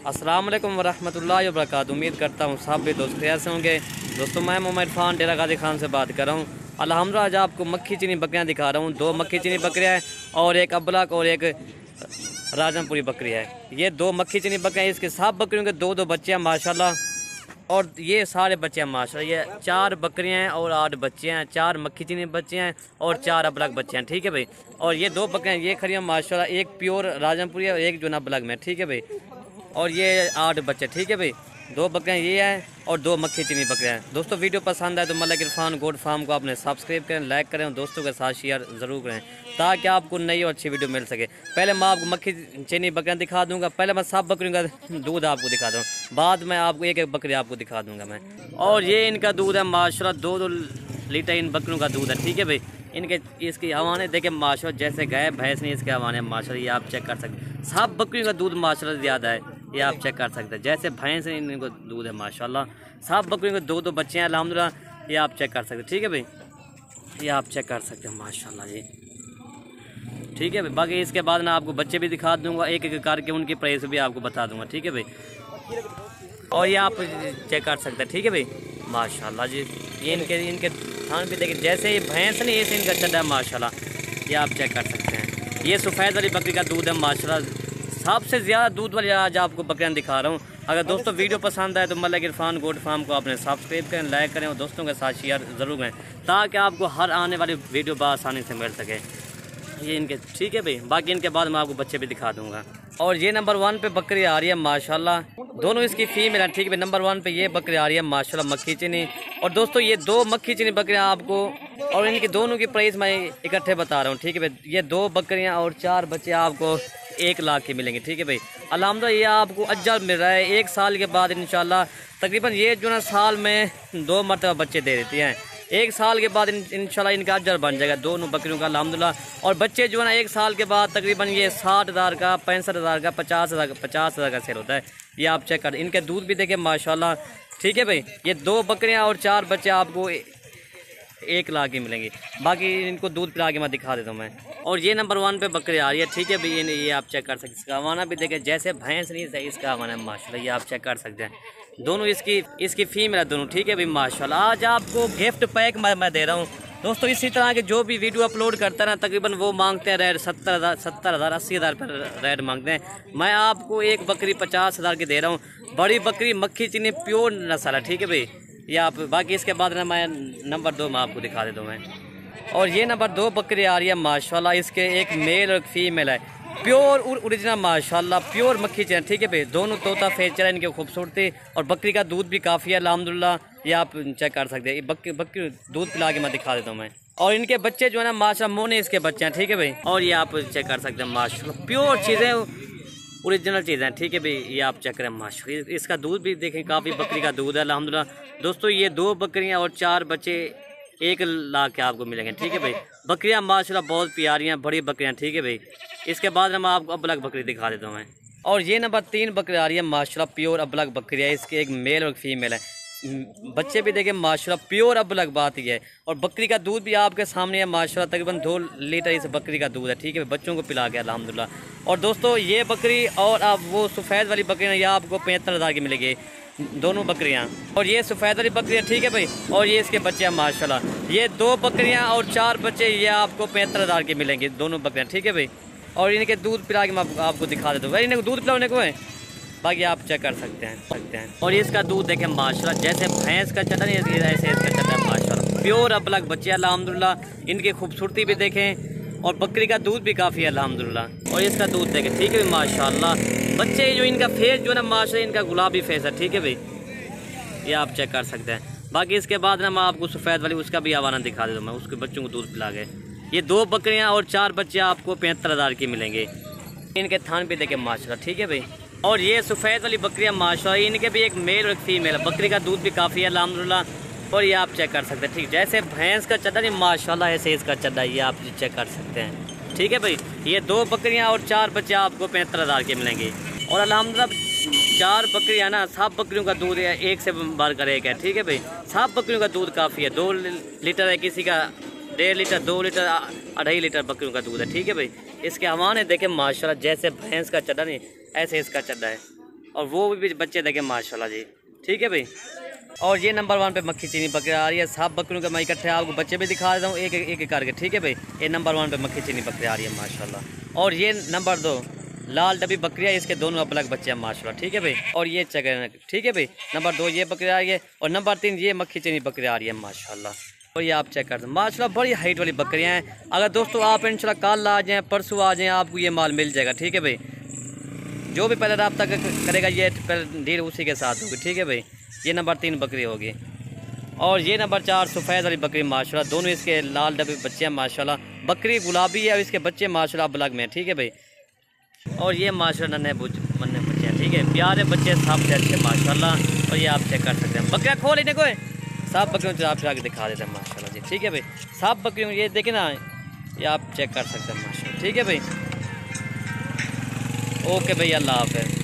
अस्सलाम वालेकुम वरहमतुल्लाहि वबरकातुहू। उम्मीद करता हूँ सब भी दोस्त खैर से होंगे। दोस्तों मैं मोहम्मद इरफान डेरा गाजी खान से बात कर रहा हूँ। अल्हम्दुलिल्लाह आज आपको मक्खी चीनी बकरियाँ दिखा रहा हूँ। 2 मक्खी चीनी बकरियाँ हैं और एक अबलक और एक राजमपुरी बकरी है। ये 2 मक्खी चीनी बकरियाँ, इसके सब बकरियों के 2-2 बच्चे हैं माशाल्लाह। और ये सारे बच्चे हैं माशाल्लाह। ये 4 बकरियां हैं और 8 बच्चे हैं। 4 मक्खी चीनी बच्चे हैं और 4 अबलग बच्चे हैं, ठीक है भाई। और ये 2 बकरियां ये खड़ी हैं माशाल्लाह, एक प्योर राजमपुरी है और एक जो ना अबलग में, ठीक है भाई। और ये 8 बच्चे, ठीक है भाई। 2 बकरियां ये हैं और 2 मक्खी चीनी बकरियां हैं। दोस्तों वीडियो पसंद आए तो मलिक इरफान गोट फार्म को आपने सब्सक्राइब करें, लाइक करें और दोस्तों के साथ शेयर ज़रूर करें ताकि आपको नई और अच्छी वीडियो मिल सके। पहले मैं आपको मक्खी चीनी बकरियां दिखा दूंगा। पहले मैं सब बकरियों का दूध आपको दिखा दूँ, बाद में आपको एक एक बकरी आपको दिखा दूंगा मैं। और ये इनका दूध है माशाल्लाह, 2-2 लीटर इन बकरियों का दूध है, ठीक है भाई। इनके इसकी हवाने देखें माशाल्लाह, जैसे गाय भैंस नहीं इसके हवाने माशाल्लाह, ये आप चेक कर सकते हैं। सब बकरियों का दूध माशाल्लाह ज़्यादा है, ये आप चेक कर सकते हैं। जैसे भैंस है इनको दूध है माशाल्लाह। सब बकरियों के 2-2 बच्चे हैं अल्हम्दुलिल्लाह, ये आप चेक कर सकते हैं, ठीक है भाई। ये आप चेक कर सकते हैं माशाल्लाह जी, ठीक है भाई। बाकी इसके बाद मैं आपको बच्चे भी दिखा दूंगा, एक एक करके उनकी प्राइस भी आपको बता दूंगा, ठीक है भाई। और ये आप चेक कर सकते हैं, ठीक है भाई माशाल्लाह जी। ये इनके थान भी देखिए, जैसे ये भैंस नहीं ऐसे इनका चड्डा है माशाल्लाह, ये आप चेक कर सकते हैं। ये सफ़ेद वाली बकरी का दूध है माशाल्लाह, सबसे ज़्यादा दूध वाली आज आपको बकरियां दिखा रहा हूँ। अगर दोस्तों वीडियो पसंद आए तो मलिक इरफान गोट फार्म को आपने सब्सक्राइब करें, लाइक करें और दोस्तों के साथ शेयर ज़रूर करें ताकि आपको हर आने वाली वीडियो बआसानी से मिल सके। ये इनके, ठीक है भाई। बाकी इनके बाद मैं आपको बच्चे भी दिखा दूंगा। और ये नंबर 1 पे बकरी आ रही है माशाल्लाह, दोनों इसकी फीमेल है, ठीक है भाई। नंबर 1 पे ये बकरी आ रही है माशाल्लाह मक्खी चीनी। और दोस्तों ये 2 मक्खी चीनी बकरियां आपको, और इनकी दोनों की प्राइस मैं इकट्ठे बता रहा हूँ, ठीक है भाई। ये 2 बकरियां और 4 बच्चे आपको 1 लाख के मिलेंगे, ठीक है भाई। अल्हम्दुलिल्लाह ये आपको अज्जर मिल रहा है। 1 साल के बाद इंशाल्लाह तकरीबन ये जो ना साल में 2 मरतबा बच्चे दे देती हैं। 1 साल के बाद इंशाल्लाह इनका अज्जर बन जाएगा दोनों बकरियों का अल्हम्दुलिल्लाह। और बच्चे जो है ना 1 साल के बाद तकरीबन ये 60,000 का, 65,000 का, 50,000 का सेल होता है। ये आप चेक कर, इनके दूध भी देखें माशाल्लाह, ठीक है भाई। ये 2 बकरियां और 4 बच्चे आपको 1 लाख की मिलेंगी। बाकी इनको दूध पिला के मैं दिखा देता हूँ मैं। और ये नंबर 1 पे बकरी आ रही है, ठीक है भाई। ये आप चेक कर सकते हैं। इसका हवाना भी देखें, जैसे भैंस नहीं है इसका हवाना है माशाल्लाह, ये आप चेक कर सकते हैं। दोनों इसकी फीमेल है दोनों, ठीक है भाई माशाल्लाह। आज आपको गिफ्ट पैक मैं दे रहा हूँ दोस्तों। इसी तरह के जो भी वीडियो अपलोड करता है ना तकरीबन वो मांगते हैं रेट 70,000 80,000 पर रेट मांगते हैं। मैं आपको एक बकरी 50,000 की दे रहा हूँ। बड़ी बकरी मक्खी चीनी प्योर नस्ल है, ठीक है भाई। ये आप, बाकी इसके बाद ना मैं नंबर 2 में आपको दिखा देता हूँ मैं। और ये नंबर 2 बकरी आ रही है माशाल्लाह, इसके एक मेल और एक फीमेल है, प्योर ओरिजिनल माशाल्लाह, प्योर मक्खी चीनी, ठीक है भाई। दोनों तोता फेचर है, इनकी खूबसूरती। और बकरी का दूध भी काफ़ी है अल्हम्दुलिल्लाह, ये आप चेक कर सकते हैं। ये बकरी दूध पिला के मैं दिखा देता हूँ मैं। और इनके बच्चे जो है ना माशाल्लाह मोने इसके बच्चे हैं, ठीक है भाई। और ये आप चेक कर सकते हैं माशाल्लाह, प्योर चीज़ें, ओरिजिनल चीज़ें, ठीक है भाई। ये आप चेक करें माशाल्लाह, इसका दूध भी देखें, काफ़ी बकरी का दूध है अल्हम्दुलिल्लाह। दोस्तों ये 2 बकरियाँ और 4 बच्चे 1 लाख के आपको मिलेंगे, ठीक है भाई। बकरियाँ माशाल्लाह बहुत प्यारी हैं, बड़ी बकरियाँ, ठीक है भाई। इसके बाद मैं आपको अबलग बकरी दिखा देता हूँ मैं। और ये नंबर 3 बकरी आ रही है माशाल्लाह, प्योर अबलग बकरी है। इसके एक मेल और एक फीमेल है, बच्चे भी देखें माशाल्लाह, प्योर अबलग बात ही है। और बकरी का दूध भी आपके सामने है माशाल्लाह, तकरीबन 2 लीटर इस बकरी का दूध है, ठीक है। बच्चों को पिला के अल्हम्दुलिल्लाह। और दोस्तों ये बकरी और आप वो सफ़ेद वाली बकरी ये आपको 75,000 की मिलेगी, दोनों बकरियां। और ये सफ़ेद वाली बकरी है, ठीक है भाई। और ये इसके बच्चे हैं माशाल्लाह। ये 2 बकरियां और 4 बच्चे ये आपको 75,000 के मिलेंगे, दोनों बकरियां, ठीक है भाई। और इनके दूध पिला के मैं आपको दिखा देता हूँ भाई, इन्हें दूध पिलाने को है, बाकी आप चेक कर सकते हैं। और इसका दूध देखें माशाल्लाह, जैसे भैंस का चटा नहीं ऐसे इसका चटा है माशाल्लाह, प्योर अबलग बच्चे अल्हम्दुलिल्लाह। इनकी खूबसूरती भी देखें और बकरी का दूध भी काफ़ी है अल्हम्दुलिल्लाह। और इसका दूध देखें, ठीक है माशाल्लाह। बच्चे जो इनका फेस जो है ना माशाल्लाह, इनका गुलाबी फेस है, ठीक है भाई। ये आप चेक कर सकते हैं। बाकी इसके बाद ना मैं आपको सफ़ेद वाली उसका भी हवाना दिखा देता हूँ मैं, उसके बच्चों को दूध पिला गए। ये 2 बकरियाँ और 4 बच्चे आपको 75,000 की मिलेंगे। इनके थान भी देखें माशाल्लाह, ठीक है भाई। और ये सफ़ेद वाली बकरियाँ माशाल्लाह, इनके भी एक मेल और एक फीमेल है। बकरी का दूध भी काफ़ी है अल्हम्दुलिल्लाह। और ये आप चेक कर सकते हैं, ठीक, जैसे भैंस का चड्डा नहीं माशाल्लाह ऐसे इसका चड्डा, ये आप चेक कर सकते हैं, ठीक है भाई। ये 2 बकरियाँ और 4 बच्चे आपको 75,000 के मिलेंगे। और अल्हम्दुलिल्लाह 4 बकरियाँ ना, सब बकरियों का दूध है 1 से बढ़कर 1 है, ठीक है भाई। सब बकरियों का दूध काफ़ी है, 2 लीटर है, किसी का 1.5 लीटर, 2 लीटर, 2.5 लीटर बकरियों का दूध है, ठीक है भाई। इसके हवाने देखें माशाल्लाह, जैसे भैंस का चड्डा नहीं ऐसे इसका चड्डा है, और वो भी बच्चे देखें माशाल्लाह जी। ठीक है भाई। और ये नंबर 1 पे मक्खी चीनी बकरी आ रही है। सब बकरियों के मैं इकट्ठे आपको बच्चे भी दिखा देता हूँ एक एक करके। ठीक है भाई। ये नंबर 1 पे मक्खी चीनी बकरी आ रही है माशाल्लाह। और ये नंबर 2 लाल डबी बकरियाँ, इसके दोनों अलग बच्चे हैं माशाल्लाह। ठीक है भाई। और ये चगर, ठीक है भाई। नंबर 2 ये बकरी आ रही है और नंबर 3 ये मक्खी चीनी बकरी आ रही है माशाल्लाह। और ये आप चेक कर सकते माशाल्लाह, बड़ी हाइट वाली बकरियाँ हैं। अगर दोस्तों आप इंशाल्लाह कल आ जाएँ, परसों आ जाएँ, आपको ये माल मिल जाएगा। ठीक है भाई। जो भी पहले रब्ता करेगा ये डील उसी के साथ होगी। ठीक है भाई। ये नंबर 3 बकरी होगी। और ये नंबर 4 सफ़ेद वाली बकरी माशाल्लाह, दोनों इसके लाल डबे बच्चे हैं माशाल्लाह। बकरी गुलाबी है और इसके बच्चे माशाल्लाह ब्लैक में। ठीक है भाई। और ये माशाल्लाह नन्हे बच्चे हैं। ठीक है, प्यारे बच्चे सबसे अच्छे माशाल्लाह। और ये आप चेक कर सकते हैं, बकरियाँ खोल लेने को सब बकरियों से आप आगे दिखा देते हैं माशाल्लाह जी। ठीक है भाई। सब बकरियों ये देखें ना, ये आप चेक कर सकते हैं माशाल्लाह। ठीक है भाई। ओके भाई, अल्लाह हाफ़िज़।